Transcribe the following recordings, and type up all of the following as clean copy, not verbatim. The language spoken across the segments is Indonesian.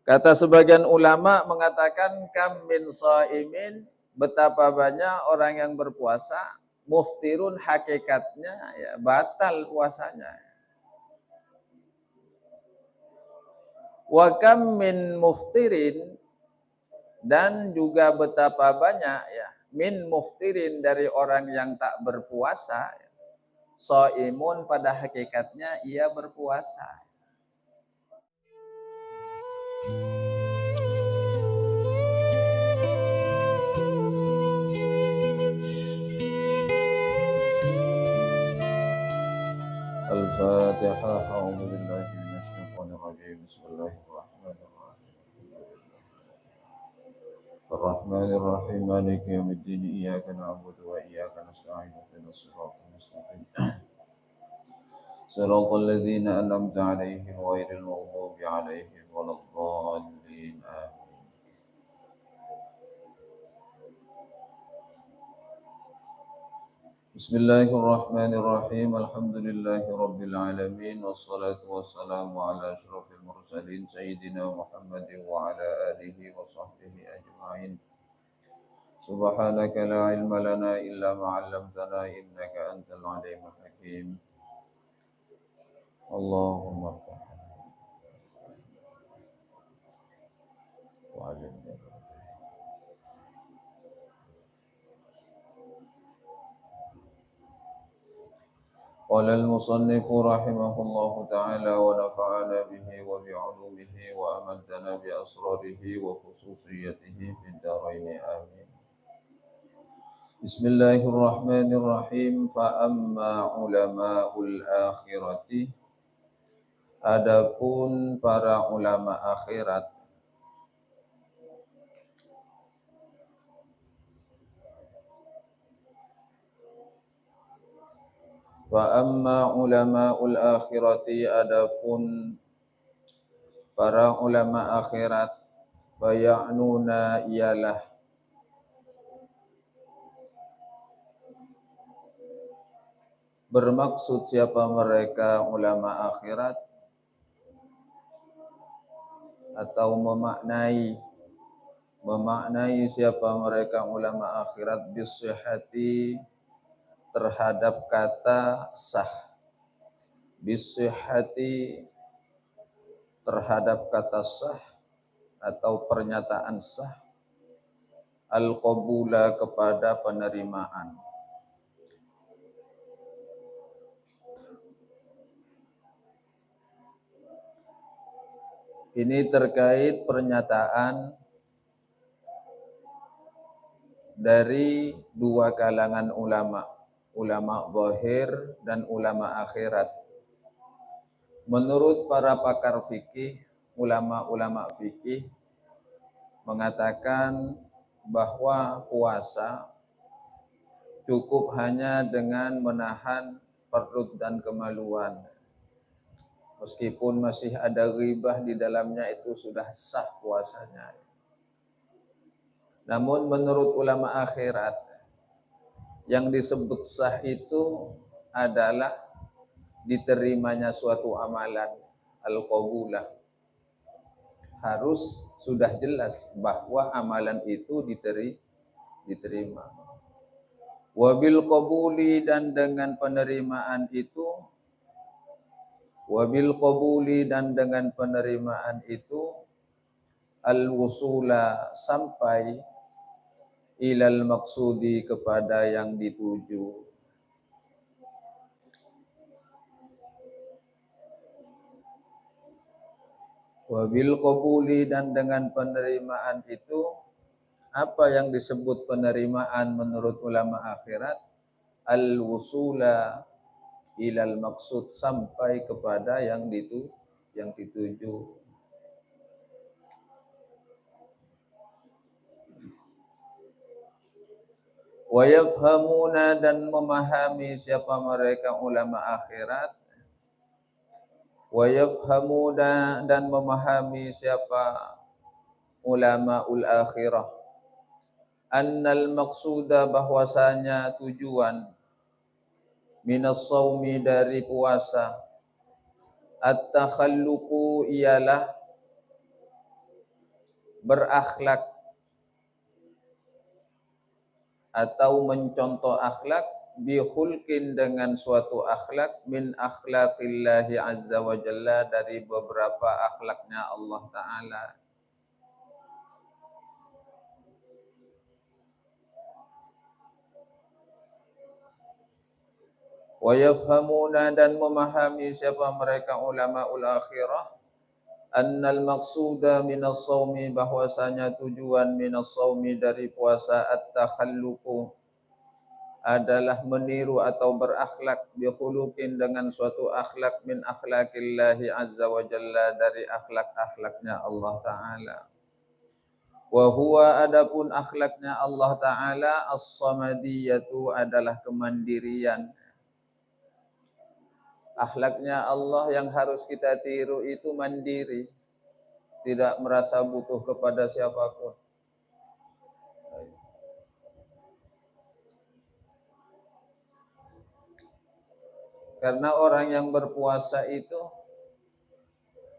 Kata sebagian ulama mengatakan kam min shaimin, betapa banyak orang yang berpuasa, muftirun hakikatnya ya batal puasanya. Wa kam min muftirin, dan juga betapa banyak ya min muftirin dari orang yang tak berpuasa, shaimun pada hakikatnya ia berpuasa. Al-Fatihah. A'udzu billahi minasyaitonir rajim. Bismillahirrahmanirrahim. Ar-Rahmanir Rahim. Maliki yaumiddin. Iyyaka na'budu wa iyyaka nasta'in. Ihdinas siratal mustaqim. Siratal ladzina an'amta 'alaihim ghairil maghdubi 'alaihim waladdallin. Amin. Bismillahirrahmanirrahim. Alhamdulillahi rabbil alamin, wassalatu wassalamu ala asyrafil mursalin sayyidina Muhammadin wa ala alihi wa sahbihi ajma'in. Subhanaka la ilma lana illa ma 'allamtana innaka antal alimul hakim. Allahumma wa alimna. قال المصنف رحمه الله تعالى ونفعنا به وبعلومه وأمدنا بأسراره وخصوصيته في الدارين آمين. بسم الله الرحمن الرحيم. فأما علماء الآخرة, adapun para ulama akhirat, wa amma ulama'ul akhirati, adapun para ulama akhirat, faya'nuna ialah bermaksud siapa mereka ulama akhirat, atau memaknai siapa mereka ulama akhirat bisihhati, terhadap kata sah, bisihhati terhadap kata sah atau pernyataan sah, al-qabula kepada penerimaan. Ini terkait pernyataan dari dua kalangan ulama, ulama zahir dan ulama akhirat. Menurut para pakar fikih, ulama-ulama fikih mengatakan bahwa puasa cukup hanya dengan menahan perut dan kemaluan. Meskipun masih ada ghibah di dalamnya, itu sudah sah puasanya. Namun menurut ulama akhirat, yang disebut sah itu adalah diterimanya suatu amalan, al-qabulah. Harus sudah jelas bahwa amalan itu diterima. Wabil qabuli, dan dengan penerimaan itu, wabil qabuli, dan dengan penerimaan itu, al-wusula, sampai ilal maksudi, kepada yang dituju. Wabil qabuli, dan dengan penerimaan itu, apa yang disebut penerimaan menurut ulama akhirat? Al-wusula ilal maksud, sampai kepada yang dituju. Wa yafhamuna, dan memahami siapa mereka ulama akhirat. Wa yafhamuna, dan memahami siapa ulamaul akhirah. Annal maqsuda, bahwasanya tujuan, minas shaumi, dari puasa, at-takhalluqu, ialah berakhlak atau mencontoh akhlak bi khulqin dengan suatu akhlak min akhlaqillahi azza wa jalla dari beberapa akhlaknya Allah Ta'ala. Wa yafhamuna dan memahami siapa mereka ulamaul akhirah annal maqsuda minas shaumi bahwasanya tujuan minas shaumi dari puasa at-takhalluqu adalah meniru atau berakhlak bi khuluqin dengan suatu akhlak min akhlaqillahi azza wa jalla dari akhlak-akhlaknya Allah Ta'ala. Wa huwa adapun akhlaknya Allah Ta'ala as-samadiyatu adalah kemandirian. Akhlaknya Allah yang harus kita tiru itu mandiri, tidak merasa butuh kepada siapapun. Karena orang yang berpuasa itu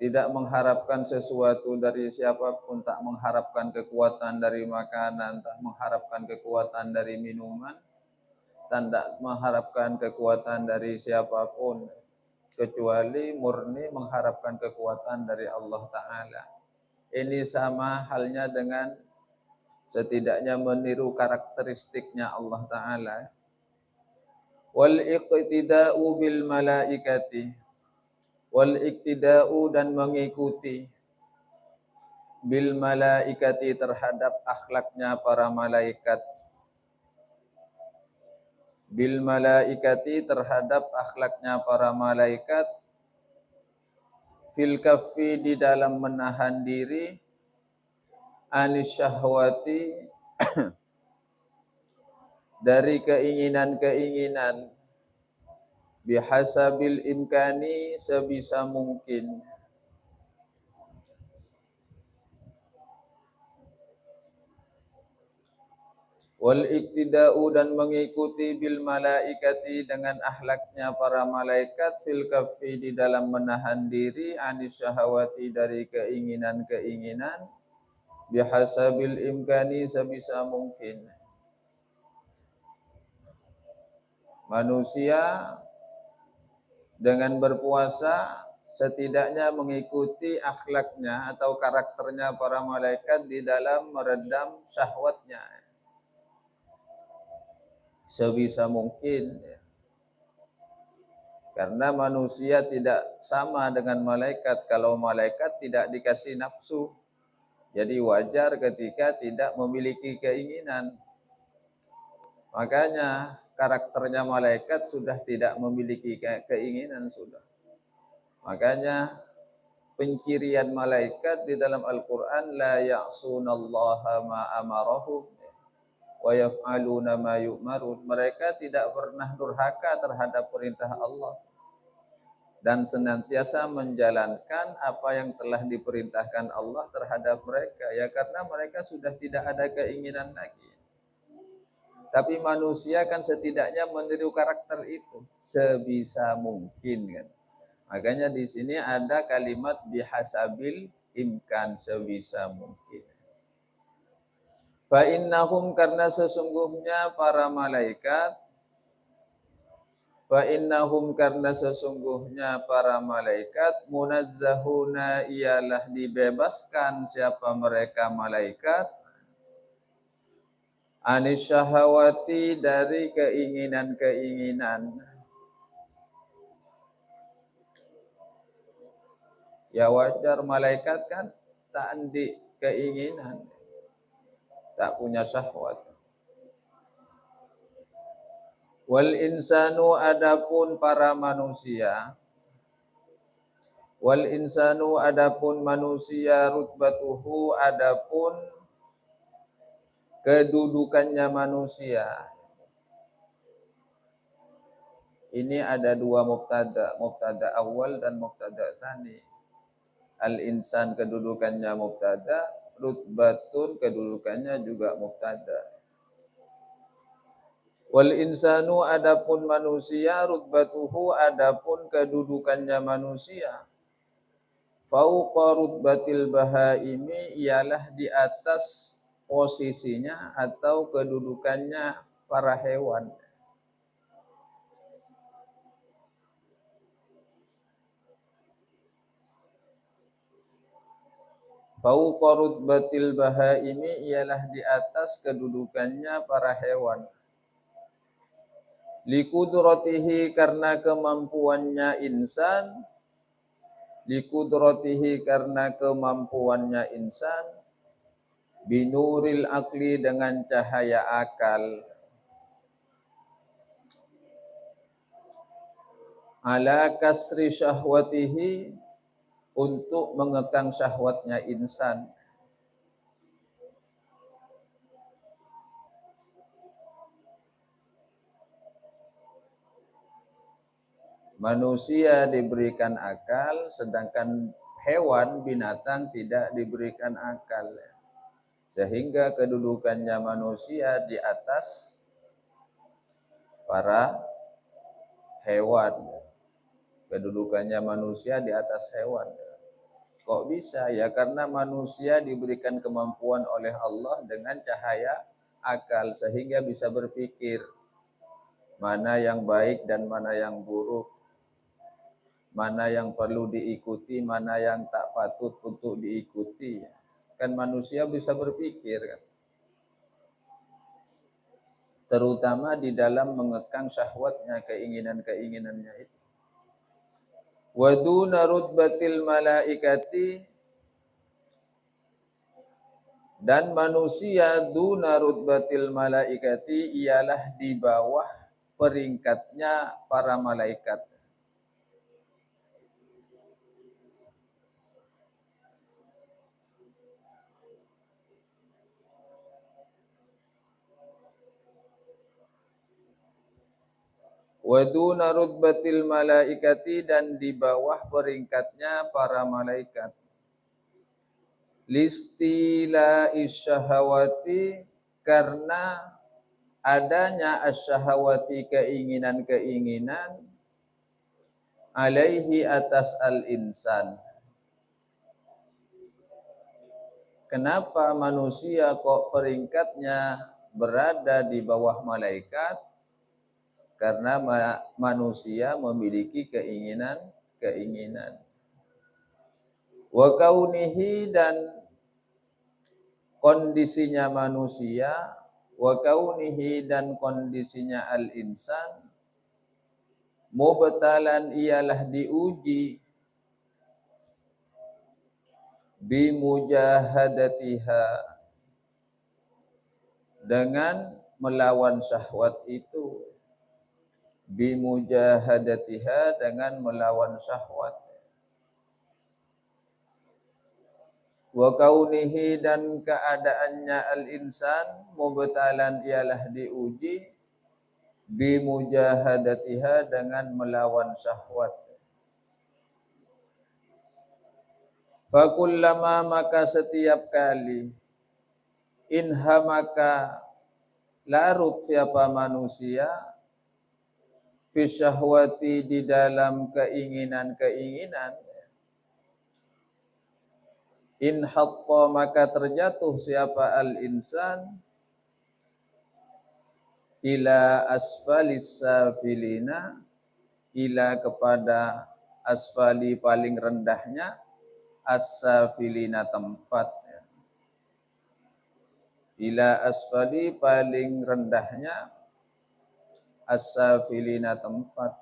tidak mengharapkan sesuatu dari siapapun, tak mengharapkan kekuatan dari makanan, tak mengharapkan kekuatan dari minuman, dan tak mengharapkan kekuatan dari siapapun, kecuali murni mengharapkan kekuatan dari Allah Ta'ala. Ini sama halnya dengan setidaknya meniru karakteristiknya Allah Ta'ala. Wal iqtida'u bil malaikati, wal iqtida'u dan mengikuti bil malaikati terhadap akhlaknya para malaikat, bil malaikati terhadap akhlaknya para malaikat, fil kaffi di dalam menahan diri, anis syahwati dari keinginan-keinginan, bihasabil imkani sebisa mungkin, wal iktida'u dan mengikuti bil malaikati dengan akhlaknya para malaikat, fil kaffi di dalam menahan diri, anis syahwati dari keinginan-keinginan, bihasabil imkani sebisa mungkin. Manusia dengan berpuasa setidaknya mengikuti akhlaknya atau karakternya para malaikat di dalam meredam syahwatnya sebisa mungkin. Karena manusia tidak sama dengan malaikat. Kalau malaikat tidak dikasih nafsu, jadi wajar ketika tidak memiliki keinginan. Makanya karakternya malaikat sudah tidak memiliki keinginan sudah. Makanya pencirian malaikat di dalam Al-Quran, la ya'sunallaha ma amarahum wa yaf'aluna ma yu'marun. Mereka tidak pernah durhaka terhadap perintah Allah dan senantiasa menjalankan apa yang telah diperintahkan Allah terhadap mereka. Ya karena mereka sudah tidak ada keinginan lagi. Tapi manusia kan setidaknya meniru karakter itu sebisa mungkin kan. Makanya di sini ada kalimat bihasabil imkan, sebisa mungkin. Fa innahum karena sesungguhnya para malaikat, fa innahum karena sesungguhnya para malaikat, munazzahuna ialah dibebaskan siapa mereka malaikat, anis syahawati dari keinginan-keinginan. Ya wajar malaikat kan tak andi keinginan, tak punya syahwat. Wal insanu adapun para manusia, wal insanu adapun manusia, rutbatuhu adapun kedudukannya manusia. Ini ada dua mubtada, mubtada awal dan mubtada tsani. Al-insan kedudukannya mubtada, rutbatun kedudukannya juga mubtada. Wal insanu adapun manusia, rutbatuhu adapun kedudukannya manusia. Fauqa rutbatil bahaimi ialah di atas posisinya atau kedudukannya para hewan. Fauqa rutbatil bahaimi ialah di atas kedudukannya para hewan. Likudratihi karena kemampuannya insan, likudratihi karena kemampuannya insan, binuril akli dengan cahaya akal, ala kasri syahwatihi untuk mengekang syahwatnya insan. Manusia diberikan akal, sedangkan hewan, binatang tidak diberikan akal. Sehingga kedudukannya manusia di atas para hewan. Kedudukannya manusia di atas hewan. Kok bisa? Ya karena manusia diberikan kemampuan oleh Allah dengan cahaya akal, sehingga bisa berpikir mana yang baik dan mana yang buruk, mana yang perlu diikuti, mana yang tak patut untuk diikuti. Kan manusia bisa berpikir kan? Terutama di dalam mengekang syahwatnya, keinginan-keinginannya itu. Wa duna rutbatil malaikati, dan manusia duna rutbatil malaikati ialah di bawah peringkatnya para malaikat. Wa duna rutbatil malaikati, dan di bawah peringkatnya para malaikat. Listila isyahawati, karena adanya asyahawati keinginan-keinginan, alaihi atas al-insan. Kenapa manusia kok peringkatnya berada di bawah malaikat? Karena manusia memiliki keinginan-keinginan. Wa kaunihi, dan kondisinya manusia, wa kaunihi, dan kondisinya al-insan, mubtalan ialah diuji, bimujahadatiha, dengan melawan syahwat itu, bimujahadatiha, dengan melawan syahwat. Wa kaunihi, dan keadaannya al-insan, mubtalan ialah diuji, bimujahadatiha, dengan melawan syahwat. Fakullama, maka setiap kali, inhamaka, larut siapa manusia, fi syahwati, di dalam keinginan-keinginan, inhatta, maka terjatuh siapa al-insan, ila asfalis safilina, ila kepada asfali paling rendahnya, as-safilina tempat, ila asfali paling rendahnya, as-safilina tempat.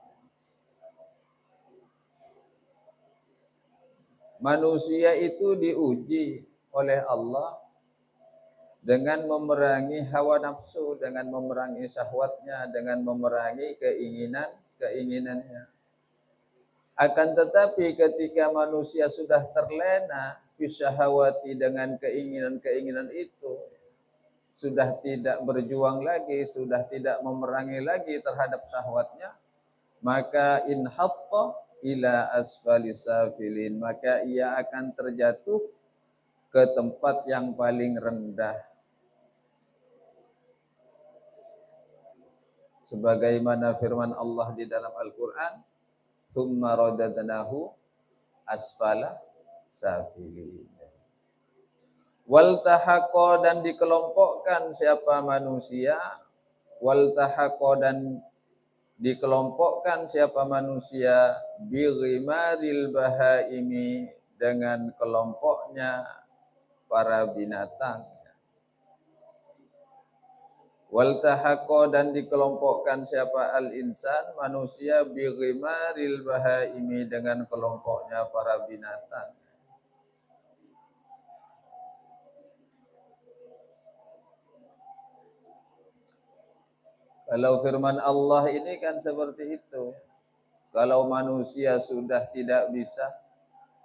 Manusia itu diuji oleh Allah dengan memerangi hawa nafsu, dengan memerangi syahwatnya, dengan memerangi keinginannya. Akan tetapi ketika manusia sudah terlena fi syahawati, dengan keinginan-keinginan itu, sudah tidak berjuang lagi, sudah tidak memerangi lagi terhadap syahwatnya, maka inhatta ila asfali safilin, maka ia akan terjatuh ke tempat yang paling rendah. Sebagaimana firman Allah di dalam Al-Quran, thumma radadnahu asfala safilin. Wal tahaqqa dan dikelompokkan siapa manusia, wal tahaqqa dan dikelompokkan siapa manusia bi ghimaril bahaimi dengan kelompoknya para binatang. Wal tahaqqa dan dikelompokkan siapa al-insan manusia bi ghimaril bahaimi dengan kelompoknya para binatang. Kalau firman Allah ini kan seperti itu. Kalau manusia sudah tidak bisa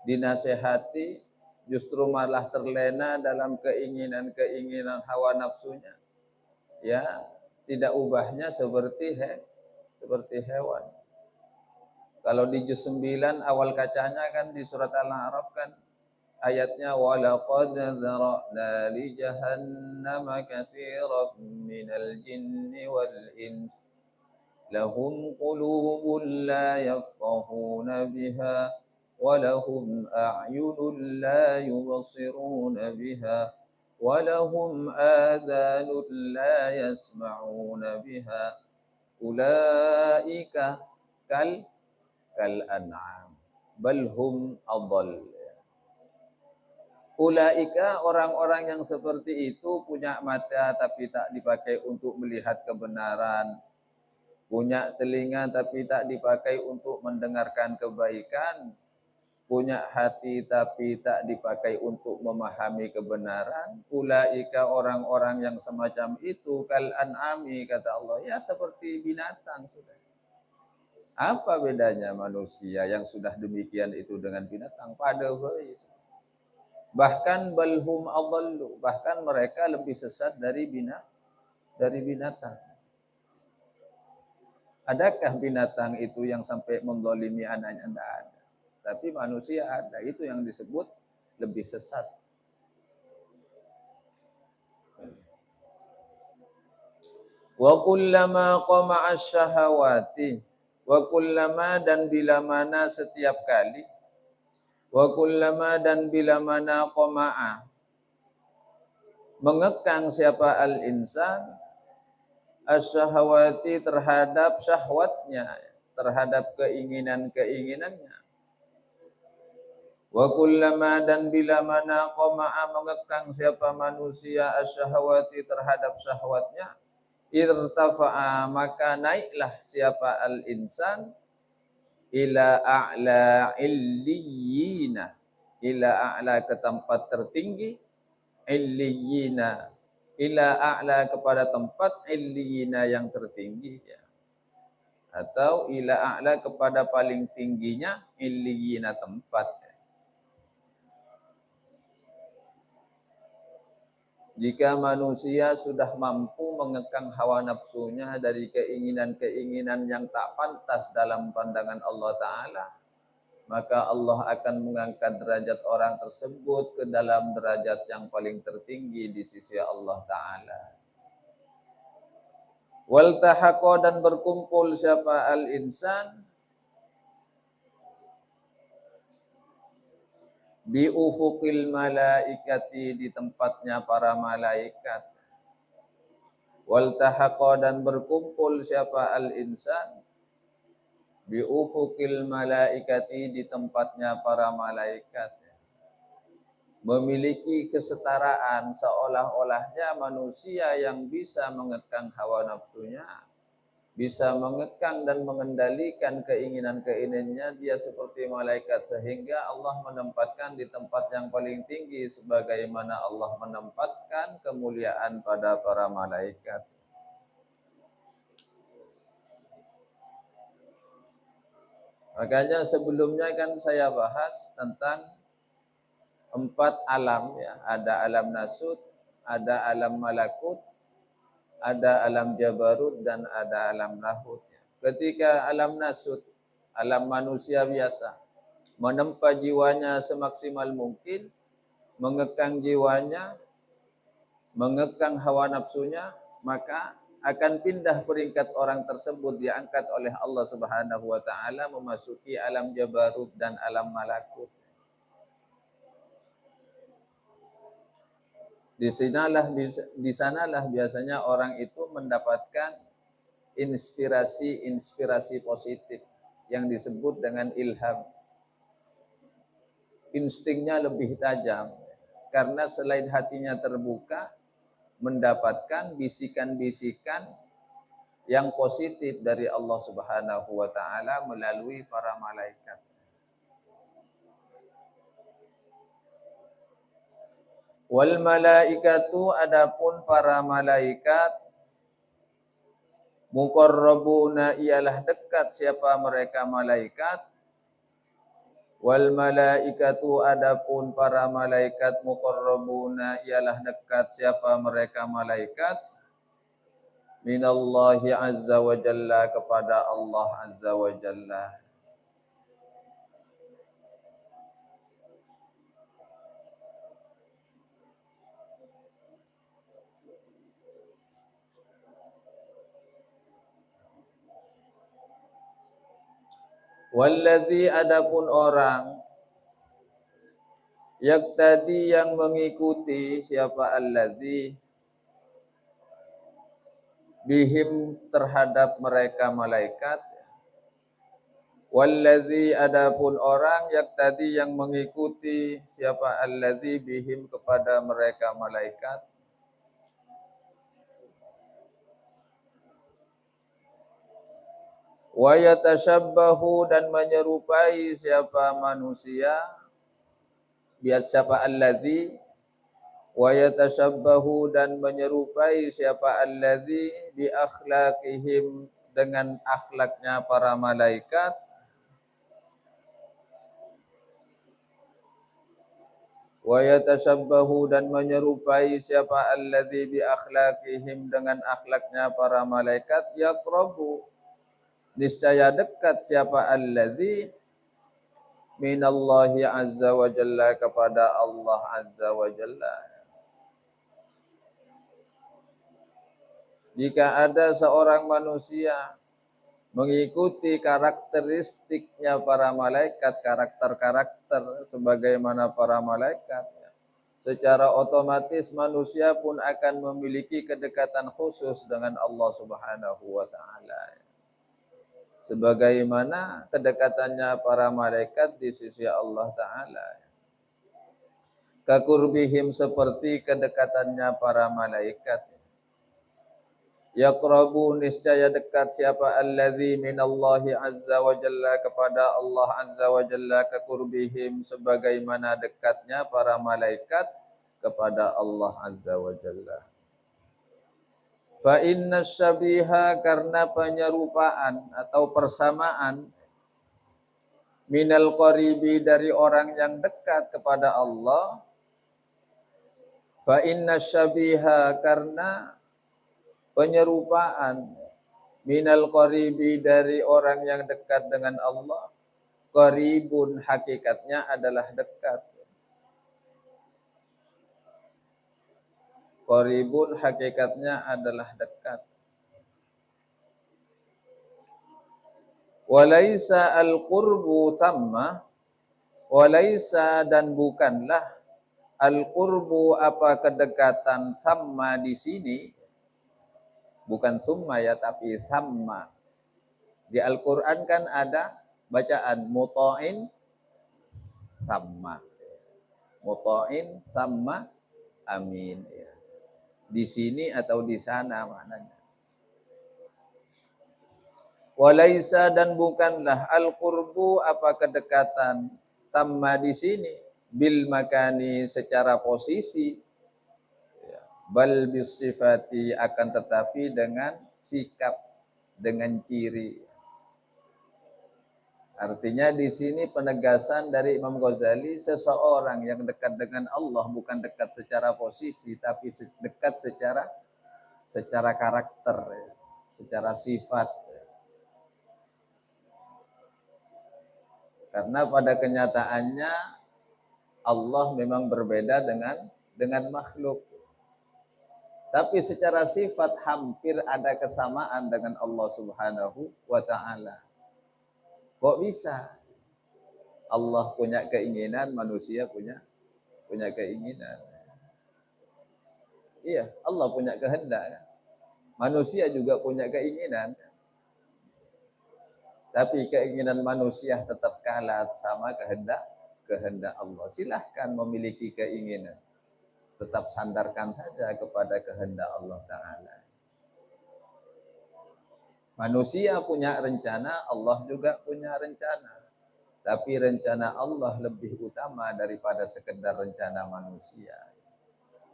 dinasehati, justru malah terlena dalam keinginan-keinginan hawa nafsunya. Ya, tidak ubahnya seperti hewan. Kalau di juz 9 awal kacanya kan di surat Al-A'raf kan ayatnya walaqad dzara'na li jahannama katsiran minal jinni wal ins lahum qulubun la yafqahuna biha wa lahum a'yunun la yubsiruna biha wa lahum adhanun la yasma'una biha ulaika kal an'am bal hum adall. Ulaika orang-orang yang seperti itu punya mata tapi tak dipakai untuk melihat kebenaran, punya telinga tapi tak dipakai untuk mendengarkan kebaikan, punya hati tapi tak dipakai untuk memahami kebenaran. Ulaika orang-orang yang semacam itu kal an'ami kata Allah, ya seperti binatang sudah. Apa bedanya manusia yang sudah demikian itu dengan binatang? Pada bahkan balhum adallu, bahkan mereka lebih sesat dari binatang. Adakah binatang itu yang sampai menzalimi anaknya? Tidak ada. Tapi manusia ada, itu yang disebut lebih sesat. Wa kullama qama'a syahawati, wa kullama dan bila mana setiap kali, wa kullama dan bila mana qama'a mengekang siapa al-insan asyahawati terhadap syahwatnya, terhadap keinginan-keinginannya. Wa kullama dan bila mana qama'a mengekang siapa manusia asyahawati terhadap syahwatnya, irtafa'a maka naiklah siapa al-insan ila a'la illiyina, ila a'la ke tempat tertinggi, illiyina ila a'la kepada tempat illiyina yang tertinggi ya. Atau ila a'la kepada paling tingginya illiyina tempat ya. Jika manusia sudah mampu mengekang hawa nafsunya dari keinginan-keinginan yang tak pantas dalam pandangan Allah Ta'ala, maka Allah akan mengangkat derajat orang tersebut ke dalam derajat yang paling tertinggi di sisi Allah Ta'ala. Wal tahaqqa dan berkumpul siapa al-insan bi ufuqil malaikati di tempatnya para malaikat. Wal tahaqqa dan berkumpul siapa al-insan bi ufuqil malaikati di tempatnya para malaikat. Memiliki kesetaraan seolah-olahnya manusia yang bisa mengekang hawa nafsunya, bisa mengekang dan mengendalikan keinginan-keinginannya, dia seperti malaikat sehingga Allah menempatkan di tempat yang paling tinggi sebagaimana Allah menempatkan kemuliaan pada para malaikat. Makanya sebelumnya kan saya bahas tentang 4 alam ya, ada alam nasut, ada alam malakut, ada alam jabarut dan ada alam lahut. Ketika alam nasut, alam manusia biasa, menempa jiwanya semaksimal mungkin, mengekang jiwanya, mengekang hawa nafsunya, maka akan pindah peringkat orang tersebut, diangkat oleh Allah Subhanahu wa taala memasuki alam jabarut dan alam malakut. Di sanalah biasanya orang itu mendapatkan inspirasi positif yang disebut dengan ilham. Instingnya lebih tajam karena selain hatinya terbuka, mendapatkan bisikan-bisikan yang positif dari Allah Subhanahu wa taala melalui para malaikat. Wal malaikatu, adapun para malaikat, muqarrabuna, ialah dekat siapa mereka malaikat. Wal malaikatu, adapun para malaikat, muqarrabuna, ialah dekat siapa mereka malaikat. Minallahi azza wa jalla, kepada Allah azza wa jalla. Walladzi, adapun orang, yaktadi, yang mengikuti, siapa alladzi, bihim, terhadap mereka malaikat. Walladzi, adapun orang, yaktadi, yang mengikuti, siapa alladzi, bihim, kepada mereka malaikat. Wa yatashabbahu, dan menyerupai siapa manusia, siapa alladzi, wa yatashabbahu, dan menyerupai siapa alladzi, bi akhlaqihim, dengan akhlaknya para malaikat. Wa yatashabbahu, dan menyerupai siapa alladzi, bi akhlaqihim, dengan akhlaknya para malaikat. Yaqrabu, niscaya dekat siapa alladzi, minallahi azza wa jalla, kepada Allah azza wa jalla. Jika ada seorang manusia mengikuti karakteristiknya para malaikat, karakter-karakter sebagaimana para malaikat, secara otomatis manusia pun akan memiliki kedekatan khusus dengan Allah Subhanahu wa taala. Sebagaimana kedekatannya para malaikat di sisi Allah taala. Kaqurbihim, seperti kedekatannya para malaikat. Yaqrabu, niscaya dekat siapa alladzi, minallahi azza wa jalla, kepada Allah azza wa jalla. Kaqurbihim, sebagaimana dekatnya para malaikat kepada Allah azza wa jalla. Fa inna syabiha, karena penyerupaan atau persamaan, minal qaribi, dari orang yang dekat kepada Allah. Fa inna syabiha, karena penyerupaan, minal qaribi, dari orang yang dekat dengan Allah. Qaribun, hakikatnya adalah dekat. Qaribun, hakikatnya adalah dekat. Walaisa al-qurbu thamma, walaisa, dan bukanlah, al-qurbu, apa kedekatan, thamma, di sini, bukan summa ya, tapi thamma. Di Al-Qur'an kan ada bacaan muta'in thamma, muta'in thamma amin. Di sini atau di sana maknanya. Walaisa, dan bukanlah, al-qurbu, apa kedekatan, tamma di sini, bil makani, secara posisi, bal bis sifati, akan tetapi dengan sikap, dengan ciri. Artinya di sini penegasan dari Imam Ghazali, seseorang yang dekat dengan Allah bukan dekat secara posisi, tapi dekat secara karakter, secara sifat. Karena pada kenyataannya Allah memang berbeda dengan makhluk. Tapi secara sifat hampir ada kesamaan dengan Allah Subhanahu wa taala. Kok bisa? Allah punya keinginan, manusia punya keinginan. Iya, Allah punya kehendak. Manusia juga punya keinginan. Tapi keinginan manusia tetap kalah sama kehendak Allah. Silahkan memiliki keinginan. Tetap sandarkan saja kepada kehendak Allah Ta'ala. Manusia punya rencana, Allah juga punya rencana. Tapi rencana Allah lebih utama daripada sekedar rencana manusia.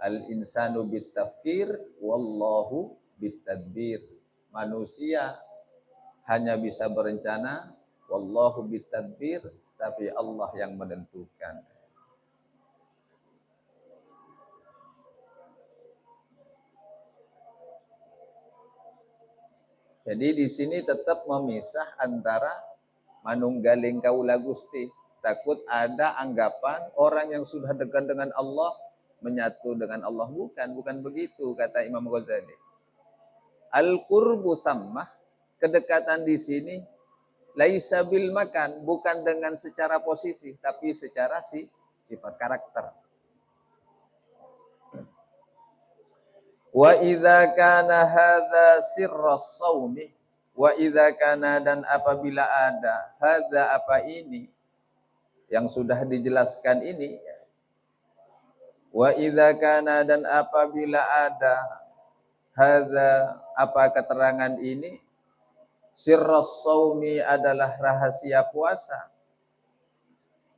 Al-insanu bitafkir, wallahu bitadbir. Manusia hanya bisa berencana, wallahu bitadbir, tapi Allah yang menentukan. Jadi di sini tetap memisah antara manunggaling kaula Gusti. Takut ada anggapan orang yang sudah dekat dengan Allah menyatu dengan Allah. Bukan begitu kata Imam Ghazali. Al-qurbu sammah, kedekatan di sini laisa bil makan, bukan dengan secara posisi, tapi secara sifat karakter. Wa idza kana hadza sirras shaumi, wa idza kana, dan apabila ada hadza, apa ini yang sudah dijelaskan ini, wa idza kana, dan apabila ada hadza, apa keterangan ini, sirras shaumi adalah rahasia puasa,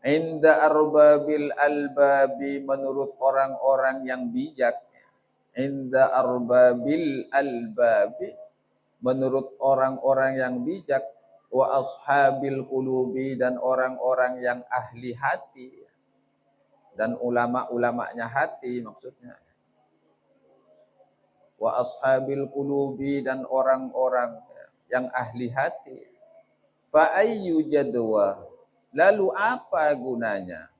inda arbabil albabi, menurut orang-orang yang bijak, inda arbabil albabi, menurut orang-orang yang bijak, wa ashabil qulubi, dan orang-orang yang ahli hati, dan ulama-ulamanya hati maksudnya. Wa ashabil qulubi, dan orang-orang yang ahli hati. Fa ayyu jadwa, lalu apa gunanya?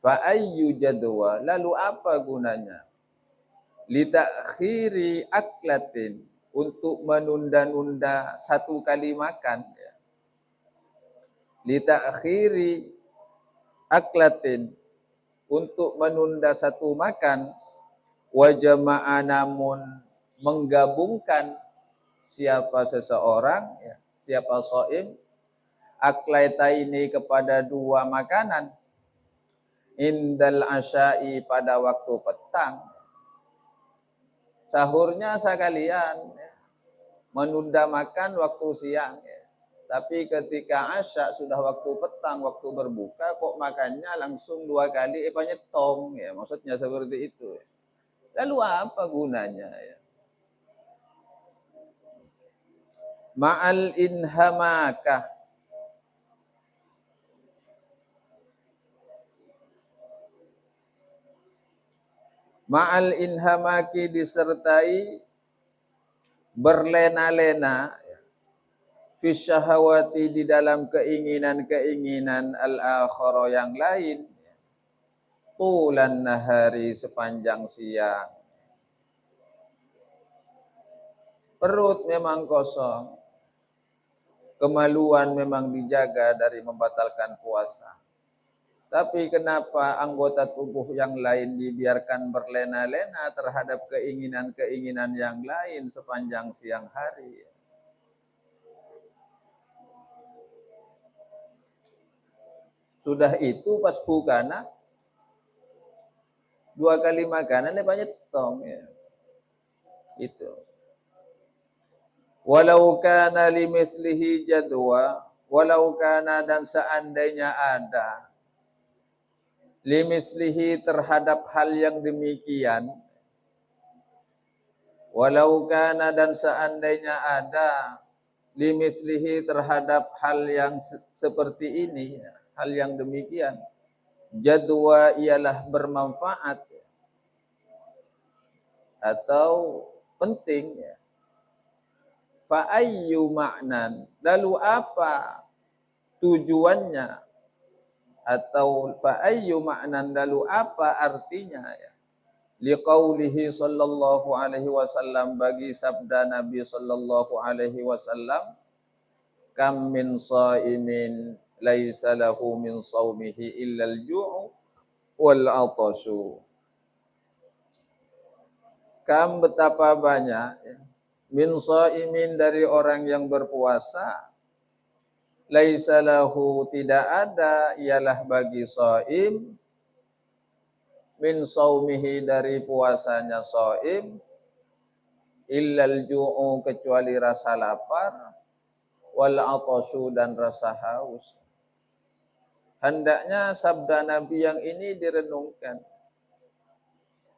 Fa ayyu jadwa, lalu apa gunanya? Litakhiri aklatin, untuk menunda-nunda satu kali makan. Litakhiri aklatin, untuk menunda satu makan. Wa jama'a, namun menggabungkan siapa seseorang, siapa shaim, aklaitaini, kepada dua makanan, indal asya'i, pada waktu petang. Sahurnya sekalian, menunda makan waktu siang, tapi ketika asya sudah waktu petang, waktu berbuka, kok makannya langsung dua kali, nyetong, maksudnya seperti itu. Lalu apa gunanya? Ma'al inhamakah, ma'al inhamaki, disertai berlena-lena, fi syahawati, di dalam keinginan-keinginan, al-akhara, yang lain, tulan nahari, sepanjang siang. Perut memang kosong, kemaluan memang dijaga dari membatalkan puasa. Tapi kenapa anggota tubuh yang lain dibiarkan berlena-lena terhadap keinginan-keinginan yang lain sepanjang siang hari? Sudah itu pas bukana, dua kali makanan nyetong, itu. Walau kana limithlihi jadwa, walau kana, dan seandainya ada, limithlihi, terhadap hal yang demikian, walau kana, dan seandainya ada, limithlihi, terhadap hal yang seperti ini, hal yang demikian, jadwa, ialah bermanfaat atau penting, fa ayyu ma'nan, lalu apa tujuannya, atau fa ayyu ma'nan, lalu apa artinya, liqaulihi sallallahu alaihi wasallam, bagi sabda Nabi sallallahu alaihi wasallam, kam min shaimin laisa lahu min shaumihi illa al-ju'u wal 'atashu. Kam betapa banyak ya, min shaimin dari orang yang berpuasa, laisa lahu tidak ada ialah bagi shaim min saumihi dari puasanya shaim illal ju'u kecuali rasa lapar wal atashu dan rasa haus. Hendaknya sabda Nabi yang ini direnungkan.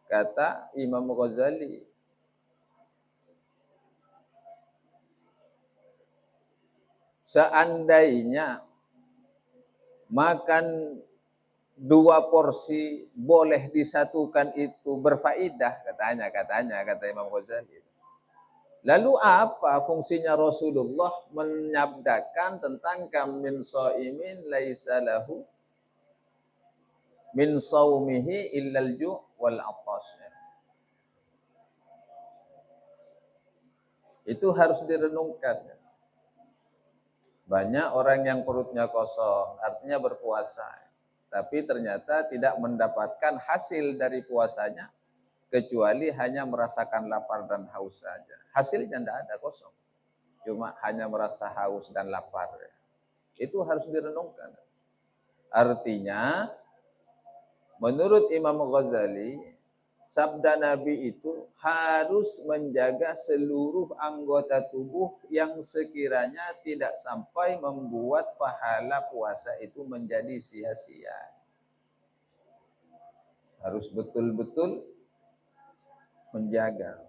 Kata Imam Ghazali, seandainya makan 2 porsi boleh disatukan itu berfaedah, kata Imam Ghazali. Lalu apa fungsinya Rasulullah menyabdakan tentang kam min shaimin laisa lahu min saumihi illal ju' wal atas. Itu harus direnungkan. Banyak orang yang perutnya kosong, artinya berpuasa, tapi ternyata tidak mendapatkan hasil dari puasanya kecuali hanya merasakan lapar dan haus saja. Hasilnya tidak ada, kosong. Cuma hanya merasa haus dan lapar. Itu harus direnungkan. Artinya, menurut Imam Ghazali, sabda Nabi itu harus menjaga seluruh anggota tubuh yang sekiranya tidak sampai membuat pahala puasa itu menjadi sia-sia. Harus betul-betul menjaga.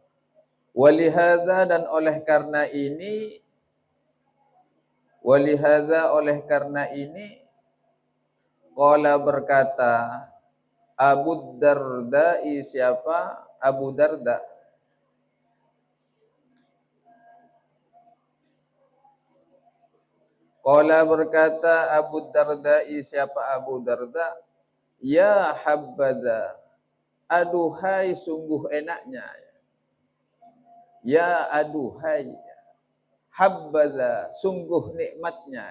Walihada dan oleh karena ini qala berkata Abu Darda, siapa? Abu Darda. Qala berkata Abu Darda, siapa Abu Darda? Ya habbada, aduhai sungguh enaknya. Ya aduhai, habbada sungguh nikmatnya,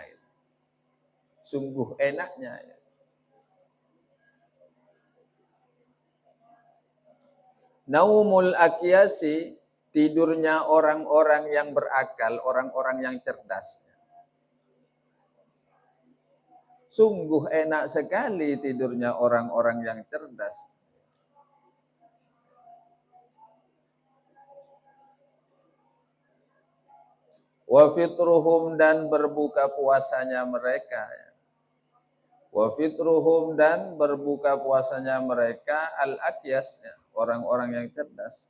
sungguh enaknya. Naumul akyasi, tidurnya orang-orang yang berakal, orang-orang yang cerdas. Sungguh enak sekali tidurnya orang-orang yang cerdas. Wa fitruhum dan berbuka puasanya mereka. Wa fitruhum dan berbuka puasanya mereka al-akyas, orang-orang yang cerdas.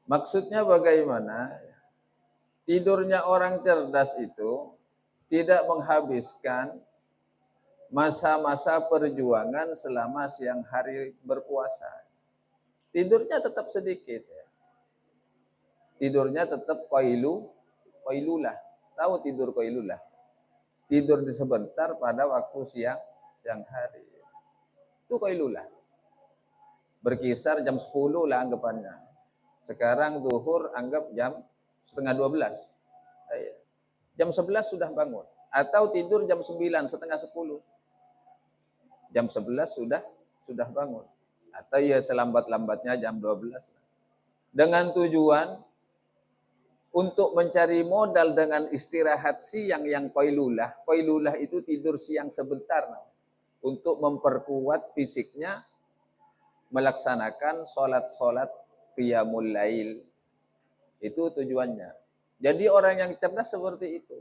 Maksudnya bagaimana? Tidurnya orang cerdas itu tidak menghabiskan masa-masa perjuangan selama siang hari berpuasa. Tidurnya tetap sedikit. Tidurnya tetap qailulah. Tahu tidur qailulah? Tidur di sebentar pada waktu siang hari. Itu qailulah. Berkisar jam 10 lah anggapannya. Sekarang zuhur anggap jam setengah 12. Jam 11 sudah bangun. Atau tidur jam 9, setengah 10. Jam 11 sudah bangun. Atau ya selambat-lambatnya jam 12. Dengan tujuan untuk mencari modal dengan istirahat siang yang qailulah. Qailulah itu tidur siang sebentar. Untuk memperkuat fisiknya, melaksanakan sholat-sholat qiyamul lail. Itu tujuannya. Jadi orang yang cerdas seperti itu.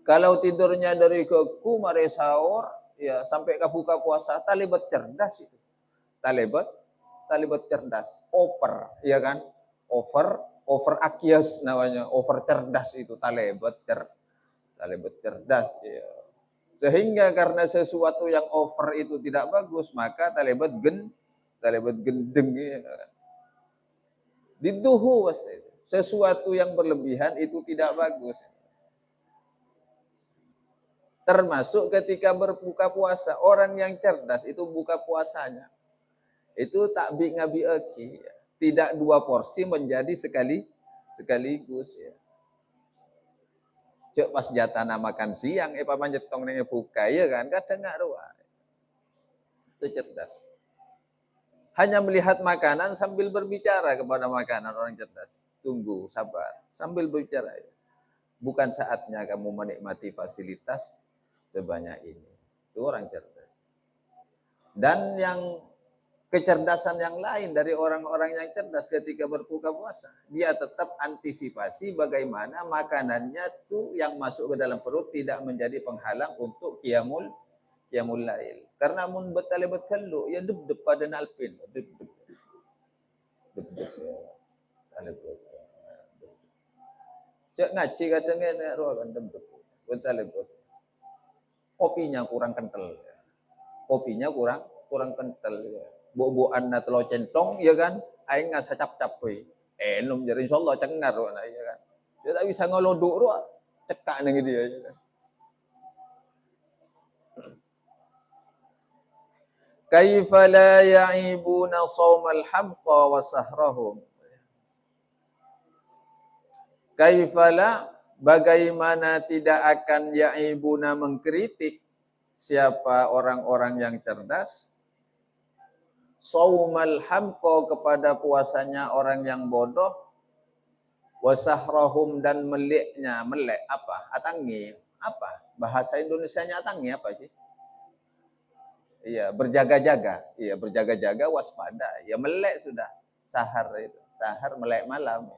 Kalau tidurnya dari ke kumare sahur, ya sampai ke buka puasa, talibat cerdas itu. Talibat cerdas. Over, ya kan? Over akyas namanya. Over cerdas itu talibat cerdas. Ya. Sehingga karena sesuatu yang over itu tidak bagus, maka talibat gendeng. Ya. Diduhu pasti. Sesuatu yang berlebihan itu tidak bagus. Termasuk ketika berbuka puasa, orang yang cerdas itu buka puasanya itu tak ngabi-eki, tidak 2 porsi menjadi sekaligus ya. Cek pas jatana makan siang, paman jetong nenge buka, ya kan? Kadang nggak ruah. Itu cerdas. Hanya melihat makanan sambil berbicara kepada makanan, orang cerdas. Tunggu, sabar, sambil berbicara. Bukan saatnya kamu menikmati fasilitas sebanyak ini. Itu orang cerdas. Dan yang kecerdasan yang lain dari orang-orang yang cerdas ketika berbuka puasa, dia tetap antisipasi bagaimana makanannya tuh yang masuk ke dalam perut tidak menjadi penghalang untuk qiyamul lail. Karena mun betale betelu ya deb pada nalpin, deb cek ngaji kadangnya nek roh kan deb betale kopinya kurang kental. Kopinya kurang kental ya. Boboan na telo centong ya kan, aing ngasa cap-cap we. Enom jadi insyaallah cengar ya kan. Dia tak bisa ngelodok ro cekak nang dia ya kan. Kaifa la ya'ibuna shaumal hamqa wa sahrahum. Kaifa la, bagaimana tidak akan ya'ibuna mengkritik siapa orang-orang yang cerdas, saumal hamqa kepada puasanya orang yang bodoh, wasahrahum dan meleknya, melek apa? Atangi apa? Bahasa Indonesianya atangi apa sih? Iya, berjaga-jaga. Iya, berjaga-jaga, waspada. Ya melek sudah. Sahar itu. Sahar melek malam.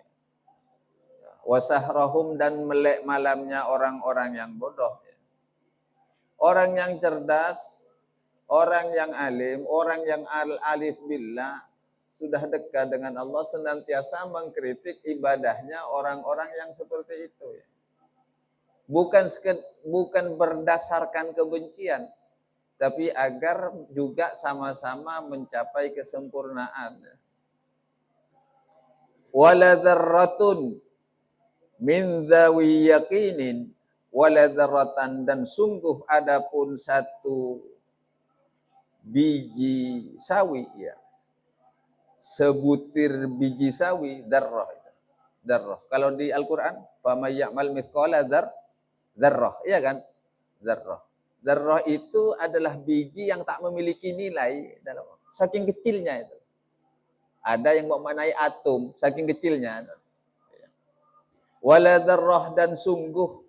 Wasahrahum dan melek malamnya orang-orang yang bodoh. Orang yang cerdas, orang yang alim, orang yang alif billah, sudah dekat dengan Allah, senantiasa mengkritik ibadahnya orang-orang yang seperti itu. Bukan berdasarkan kebencian, tapi agar juga sama-sama mencapai kesempurnaan. Wala dzarratun min dzawi yaqinin wala dzarratan, dan sungguh adapun satu biji sawi ya. Sebutir biji sawi dzarrah itu. Dzarrah. Kalau di Al-Qur'an, fa may ya'mal mithqala dzarrah, iya kan? Dzarrah. Dzarrah itu adalah biji yang tak memiliki nilai dalam saking kecilnya itu. Ada yang memaknai atom saking kecilnya. Wala dzarrah, dan sungguh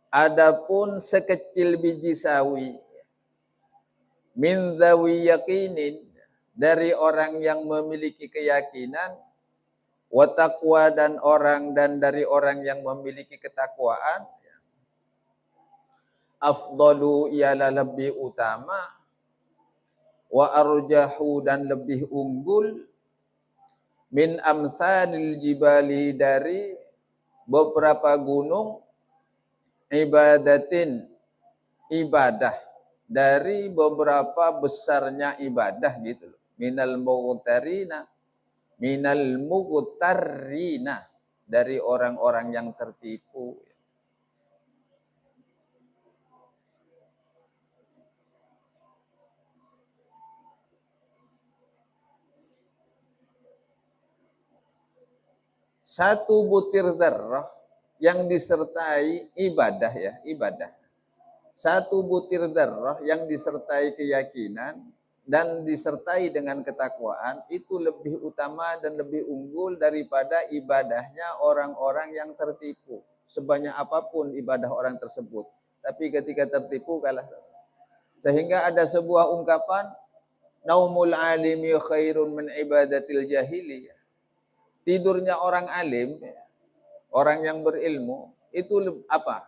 adapun sekecil biji sawi min dzawi yaqinin, dari orang yang memiliki keyakinan, wa taqwa, dan dari orang yang memiliki ketakwaan, afdalu, ialah lebih utama, wa arjahu, dan lebih unggul, min amsalil jibali, dari beberapa gunung, ibadatin, ibadah, dari beberapa besarnya ibadah gitu loh. Minal mughtarrina, dari orang-orang yang tertipu. Satu butir darah yang disertai ibadah ya, ibadah. Satu butir darah yang disertai keyakinan dan disertai dengan ketakwaan itu lebih utama dan lebih unggul daripada ibadahnya orang-orang yang tertipu. Sebanyak apapun ibadah orang tersebut, tapi ketika tertipu kalah. Sehingga ada sebuah ungkapan, naumul alimi khairun min ibadatil jahiliyah. Tidurnya orang alim, orang yang berilmu, itu apa?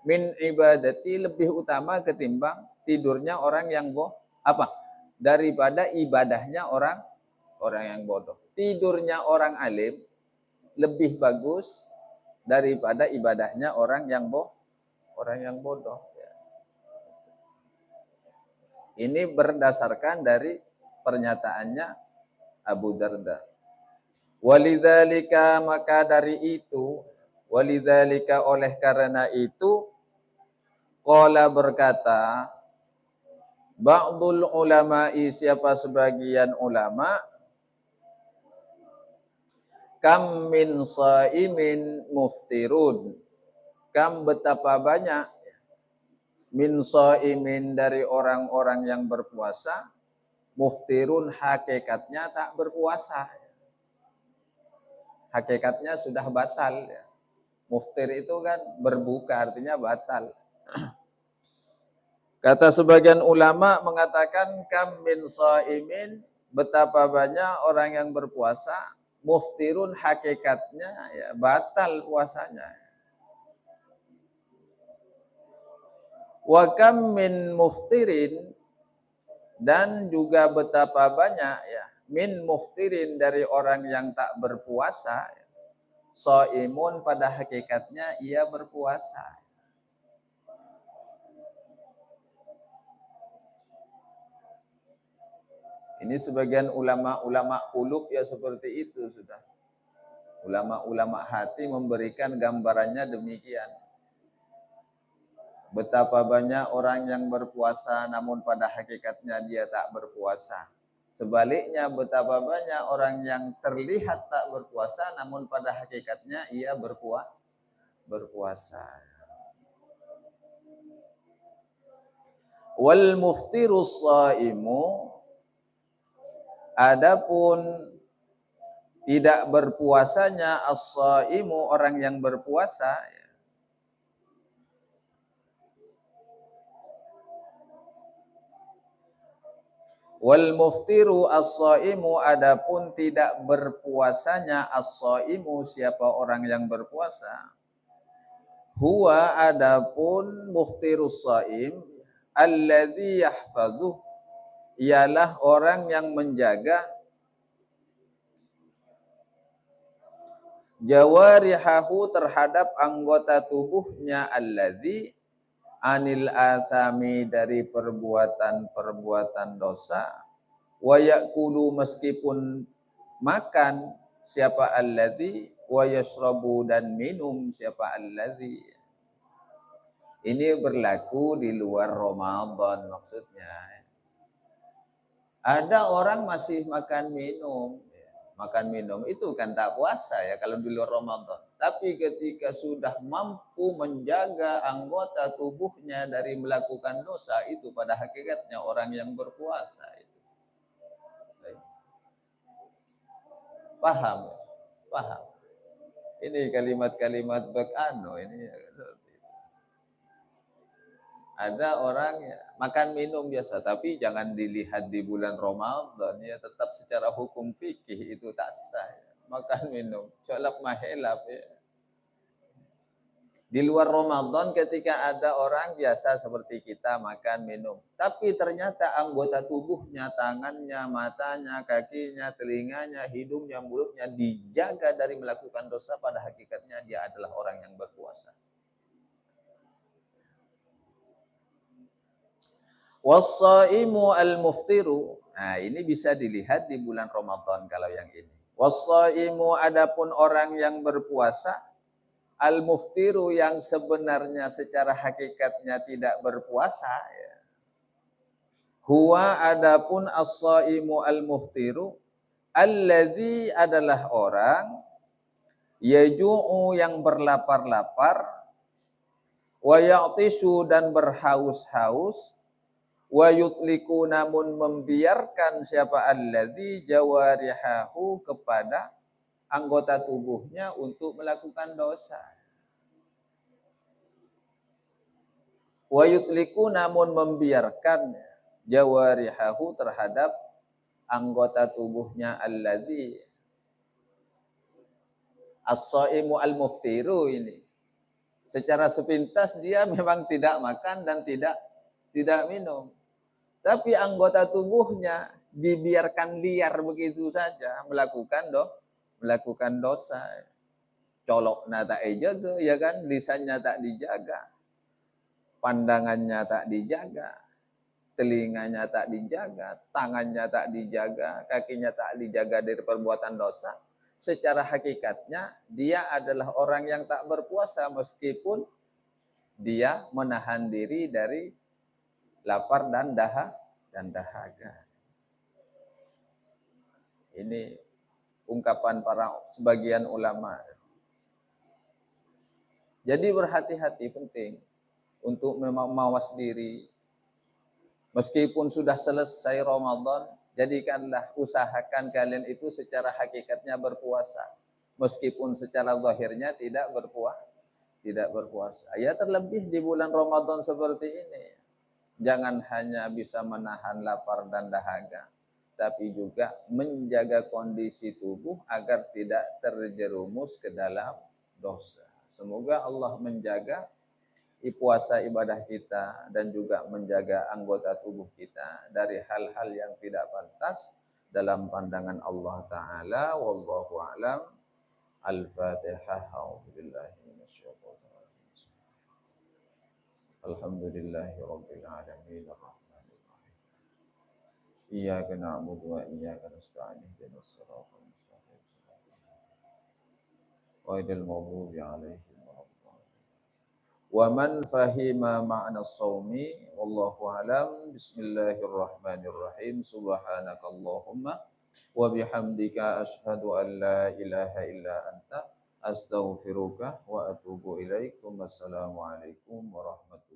Min ibadati, lebih utama ketimbang tidurnya orang yang apa? Daripada ibadahnya orang yang bodoh. Tidurnya orang alim lebih bagus daripada ibadahnya orang yang bodoh. Ini berdasarkan dari pernyataannya Abu Darda. Walidzalika, maka dari itu, walidzalika, oleh karena itu, qala, berkata, ba'dul ulama'i, siapa sebagian ulama, kam min shaimin muftirun, Kam betapa banyak min shaimin dari orang-orang yang berpuasa, muftirun hakikatnya tak berpuasa. Hakikatnya sudah batal. Muftir itu kan berbuka, artinya batal. Kata sebagian ulama mengatakan kam min shaimin, betapa banyak orang yang berpuasa, muftirun hakikatnya ya batal puasanya. Wa kam min muftirin, dan juga betapa banyak ya min muftirin dari orang yang tak berpuasa, shaimun pada hakikatnya ia berpuasa. Ini sebagian ulama-ulama uluk ya seperti itu sudah. Ulama-ulama hati memberikan gambarannya demikian. Betapa banyak orang yang berpuasa namun pada hakikatnya dia tak berpuasa. Sebaliknya betapa banyak orang yang terlihat tak berpuasa namun pada hakikatnya ia berpuasa. Wal muftirus shaimu, adapun tidak berpuasanya as-shaimu orang yang berpuasa, wal muftiru as-shaimu, adapun tidak berpuasanya as-shaimu siapa orang yang berpuasa, huwa adapun muftirus shaim alladzi yahfazuh, ialah orang yang menjaga jawarihahu terhadap anggota tubuhnya, alladzi anil athami dari perbuatan-perbuatan dosa, wa yakulu meskipun makan siapa alladzi, wa yashrabu dan minum siapa alladzi. Ini berlaku di luar Ramadan maksudnya. Ada orang masih makan minum. Makan minum itu kan tak puasa ya kalau di luar Ramadan. Tapi ketika sudah mampu menjaga anggota tubuhnya dari melakukan dosa, itu pada hakikatnya orang yang berpuasa itu. Paham? Paham. Ini kalimat-kalimat bekano ini. Ada orang ya, makan minum biasa, tapi jangan dilihat di bulan Ramadan ya, tetap secara hukum fikih itu tak sah. Ya. Makan minum, colak mahelap ya. Di luar Ramadan ketika ada orang biasa seperti kita makan minum, tapi ternyata anggota tubuhnya, tangannya, matanya, kakinya, telinganya, hidungnya, mulutnya dijaga dari melakukan dosa, pada hakikatnya dia adalah orang yang berpuasa. Wassaimu al-muftiru. Nah, ini bisa dilihat di bulan Ramadan kalau yang ini. Wassaimu, adapun orang yang berpuasa, al-muftiru yang sebenarnya secara hakikatnya tidak berpuasa ya. Huwa adapun as-saimu al-muftiru alladzi adalah orang yaju'u yang berlapar-lapar, wa ya'tishu dan berhaus-haus, wa yutliku namun membiarkan siapa alladzi jawarihahu kepada anggota tubuhnya untuk melakukan dosa. Wa yutliku namun membiarkan jawarihahu terhadap anggota tubuhnya alladzi as-shaimu al-muftiru ini. Secara sepintas dia memang tidak makan dan tidak minum. Tapi anggota tubuhnya dibiarkan liar begitu saja melakukan dosa. Coloknya tak dijaga, ya kan? Lisannya tak dijaga, pandangannya tak dijaga, telinganya tak dijaga, tangannya tak dijaga, kakinya tak dijaga dari perbuatan dosa. Secara hakikatnya dia adalah orang yang tak berpuasa meskipun dia menahan diri dari lapar dan dahaga. Ini ungkapan para sebagian ulama. Jadi berhati-hati penting untuk mawas diri. Meskipun sudah selesai Ramadan, jadikanlah usahakan kalian itu secara hakikatnya berpuasa. Meskipun secara zahirnya tidak berpuasa. Ya terlebih di bulan Ramadan seperti ini. Jangan hanya bisa menahan lapar dan dahaga, tapi juga menjaga kondisi tubuh agar tidak terjerumus ke dalam dosa. Semoga Allah menjaga puasa ibadah kita dan juga menjaga anggota tubuh kita dari hal-hal yang tidak pantas dalam pandangan Allah Ta'ala. Wallahu a'lam. Al-Fatihah. A'udzubillahi minasyaitonir rajim. Alhamdulillahi rabbil alamin arrahmanir rahim. Iyyaka na'budu wa iyyaka nasta'in ihdinas siratal mustaqim. Ghairil maghdubi 'alaihim. Wa man fahima ma'na shaumi wallahu alam. Bismillahirrahmanirrahim. Subhanakallahumma wa bihamdika asyhadu an la ilaha illa anta astaghfiruka wa atubu ilaik. Wassalamu alaikum warahmatullahi